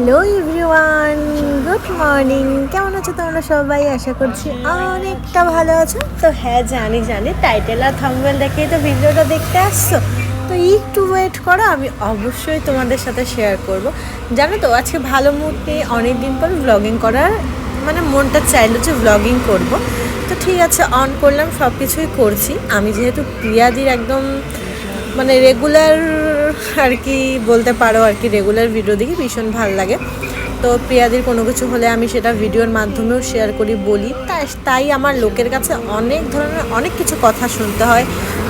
Hello everyone, good morning. কেমন আছো তোমরা সবাই? আশা করছি অনেকটা ভালো আছো। তো হ্যাঁ, জানি টাইটেল আর থাম্বনেল দেখেই তো ভিডিওটা দেখতে আসছো। তো একটু ওয়েট করো, আমি অবশ্যই তোমাদের সাথে শেয়ার করব। জানো তো, আজকে ভালো মুড নিয়ে অনেক দিন পর ব্লগিং করার মনটা চাইলো যে ব্লগিং করব। তো ঠিক আছে, অন করলাম, সব কিছুই করছি। আমি যেহেতু প্রিয়াদির একদম রেগুলার আর কি বলতে পারো, আর কি রেগুলার ভিডিও দেখি, ভীষণ ভালো লাগে। তো প্রিয়াদির কোনো কিছু হলে আমি সেটা ভিডিওর মাধ্যমেও শেয়ার করি, বলি। তাই আমার লোকের কাছে অনেক ধরনের অনেক কিছু কথা শুনতে হয়,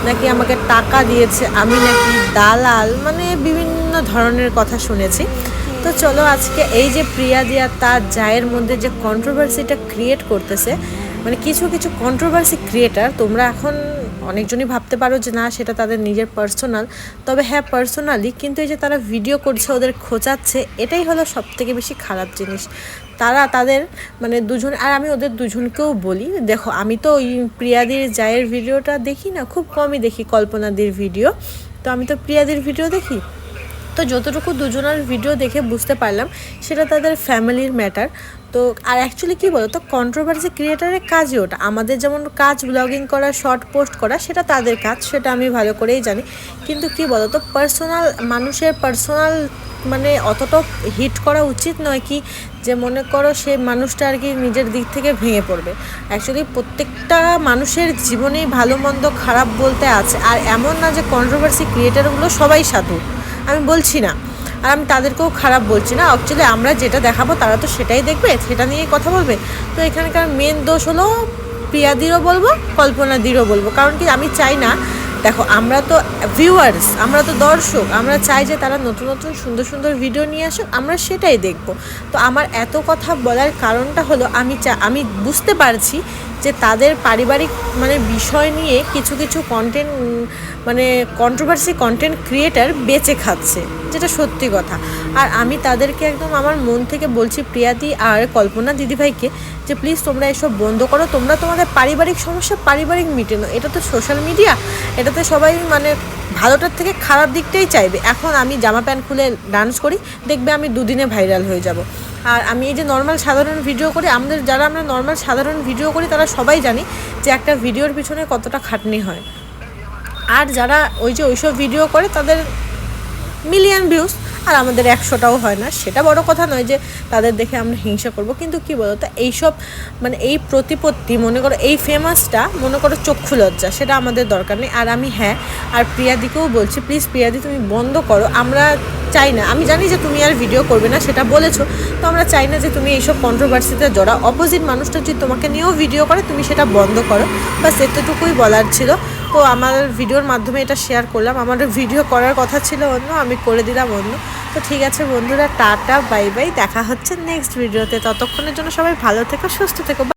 নাকি আমাকে টাকা দিয়েছে, আমি নাকি দালাল, বিভিন্ন ধরনের কথা শুনেছি। তো চলো, আজকে এই যে প্রিয়াদি আর তার জায়ের মধ্যে যে কন্ট্রোভার্সিটা ক্রিয়েট করতেছে, কিছু কিছু কন্ট্রোভার্সি ক্রিয়েটার, তোমরা এখন অনেকজনই ভাবতে পারো যে না, সেটা তাদের নিজের পার্সোনাল। তবে হ্যাঁ, পার্সোনালি, কিন্তু এই যে তারা ভিডিও করছে, ওদের খোঁচাচ্ছে, এটাই হলো সবথেকে বেশি খারাপ জিনিস। তারা তাদের দুজন, আর আমি ওদের দুজনকেও বলি, দেখো, আমি তো ওই প্রিয়াদির জায়ের ভিডিওটা দেখি না, খুব কমই দেখি কল্পনাদির ভিডিও। তো আমি তো প্রিয়াদির ভিডিও দেখি। তো যতটুকু দুজনের ভিডিও দেখে বুঝতে পারলাম, সেটা তাদের ফ্যামিলির ম্যাটার। তো আর অ্যাকচুয়ালি কী বলো তো, কন্ট্রোভার্সি ক্রিয়েটারের কাজই ওটা। আমাদের যেমন কাজ ব্লগিং করা, শর্ট পোস্ট করা, সেটা তাদের কাজ, সেটা আমি ভালো করেই জানি। কিন্তু কী বলো তো, পার্সোনাল মানুষের পার্সোনাল অতটা হিট করা উচিত নয়, কি যে মনে করো সে মানুষটা আর কি নিজের দিক থেকে ভেঙে পড়বে। অ্যাকচুয়ালি প্রত্যেকটা মানুষের জীবনেই ভালো মন্দ খারাপ বলতে আছে। আর এমন না যে কন্ট্রোভার্সি ক্রিয়েটারগুলো সবাই সাধু, আমি বলছি না, আর আমি তাদেরকেও খারাপ বলছি না। অ্যাকচুয়ালি আমরা যেটা দেখাবো তারা তো সেটাই দেখবে, সেটা নিয়েই কথা বলবে। তো এখানকার মেন দোষ হলো প্রিয়াদিরও বলবো, কল্পনাদিরও বলবো। কারণ কি, আমি চাই না, দেখো, আমরা তো ভিউয়ার্স, আমরা তো দর্শক, আমরা চাই যে তারা নতুন নতুন সুন্দর সুন্দর ভিডিও নিয়ে আসুক, আমরা সেটাই দেখব। তো আমার এত কথা বলার কারণটা হলো, আমি বুঝতে পারছি যে তাদের পারিবারিক বিষয় নিয়ে কিছু কিছু কন্টেন্ট কন্ট্রোভার্সি কন্টেন্ট ক্রিয়েটার বেঁচে খাচ্ছে, যেটা সত্যি কথা। আর আমি তাদেরকে একদম আমার মন থেকে বলছি, প্রিয়াদি আর কল্পনা দিদিভাইকে, যে প্লিজ তোমরা এসব বন্ধ করো। তোমরা তোমাদের পারিবারিক সমস্যা পারিবারিক মিটে নাও। এটা তো সোশ্যাল মিডিয়া, এটাতে সবাই ভালোটার থেকে খারাপ দিকটাই চাইবে। এখন আমি জামা প্যান্ট খুলে ডান্স করি, দেখবে আমি দুদিনে ভাইরাল হয়ে যাব। আর আমি এই যে নর্মাল সাধারণ ভিডিও করি, আমরা নর্মাল সাধারণ ভিডিও করি, তারা সবাই জানি যে একটা ভিডিওর পিছনে কতটা খাটনি হয়। আর যারা ওইসব ভিডিও করে, তাদের মিলিয়ন ভিউজ, আর আমাদের 100টাও হয় না। সেটা বড় কথা নয় যে তাদের দেখে আমরা হিংসা করব। কিন্তু কী বলো তো, এইসব এই প্রতিপত্তি, মনে করো এই ফেমাসটা, মনে করো চক্ষু লজ্জা, সেটা আমাদের দরকার নেই। আর আমি আর প্রিয়াদিকেও বলছি, প্লিজ প্রিয়াদি, তুমি বন্ধ করো। আমরা চাই না, আমি জানি যে তুমি আর ভিডিও করবে না, সেটা বলেছো। তো আমরা চাই না যে তুমি এইসব কন্ট্রোভার্সিতে জড়া। অপোজিট মানুষটা যদি তোমাকে নিয়েও ভিডিও করে, তুমি সেটা বন্ধ করো। বাস এতটুকুই বলার ছিল। তো আমার ভিডিওর মাধ্যমে এটা শেয়ার করলাম। আমার ভিডিও করার কথা ছিল অন্য, আমি করে দিলাম অন্য। তো ঠিক আছে বন্ধুরা, টাটা, বাই বাই, দেখা হচ্ছে নেক্সট ভিডিওতে। ততক্ষণের জন্য সবাই ভালো থেকো, সুস্থ থেকো।